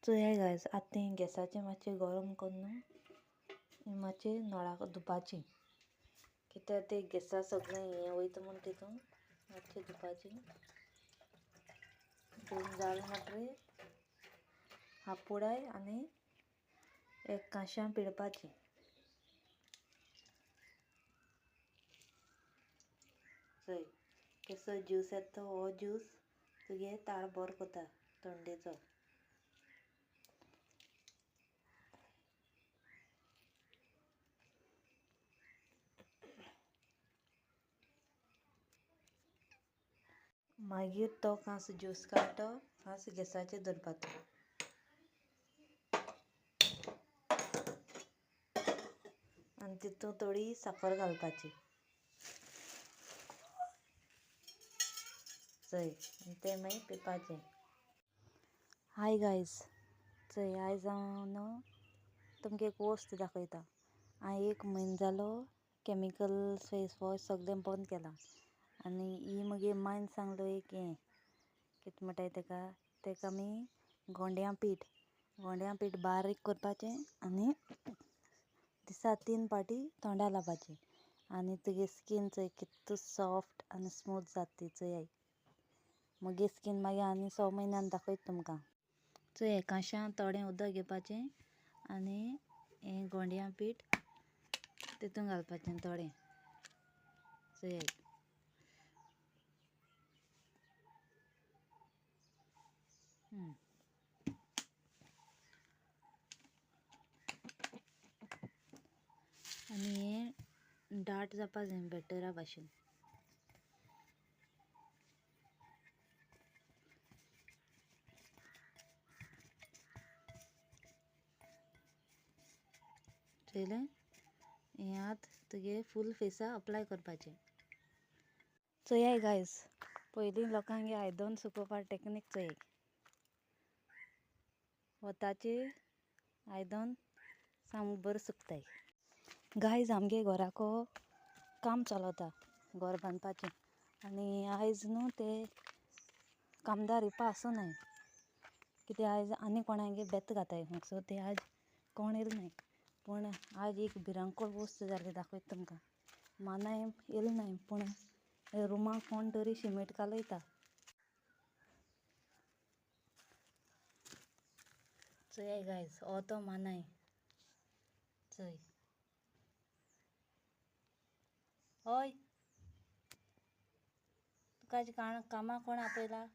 चोया गायज आतां तें गॅसाचें मातशें गरम करून मातशें नळाक धुवपाचें, कित्याक तें गॅसा सगळें हें वयता म्हूण तितून मातशें धुवपाचें. धुवन जालें म्हणटरीर हापुडाय आनी एक कांशां पिळपाचें. चोय केसो ज्यूस येता तो हो ज्यूस तुगे ताळ बरो कोता थंडेचो. मागीर तो कांस ज्यूस काडटो कांस गॅसाचेर दवरपाचो आनी तितून थोडी साकर घालपाची. चोय तें मागीर पिवपाचें. हाय गायज, चोय आयज हांव न्हू तुमकां एक वस्त दाखयता. हांवें 1 म्हयनो जालो कॅमिकल फेस वॉश सगळें बंद केलां. आनी ही म्हगे मायन सांगलो एक हें कितें म्हणटाय तेका आमी गोंड्यां पीठ बारीक करपाचें आनी दिसा 3 पाटी तोंडा लावपाचें. आनी तुगे स्कीन चोय कितू सॉफ्ट आनी स्मूथ जाता ती चोयाय. म्हगे स्कीन मागीर आनी 6 म्हयन्यान दाखयता तुमकां. चोय कांशां थोडें उदक घेवपाचें आनी हें गोंड्यां पीठ तितून घालपाचें थोडें चोयाय. आनी हें दाट जावपा जाय बॅटरा भाशेन. चोयलें हें आतां तुगे फूल फेसा अप्लाय करपाचें. चोयाय गायज, पयलीं लोकांगे आयदन सुकोवपा टॅक्नीक चोयाय. वताचेर आयदन सामकें बरें सुकताय. गायज आमगे घोराको काम चलता घर बांदपाचें आनी आयज न्हू तें कामदार येवपा आसूनाय कित्याक आयज आनी कोणागे बेत्त घाताय सो तें आयज कोण येल नाय. पूण आयज एक भिरांकूळ वस्त जाली दाखयता तुमकां. मानाय येल नाय पूण रुमाक कोण तरी शिमीट घालयता. चोयाय गायज हो तो मानाय. चोय ओय तुका कामाक कोण आपयला?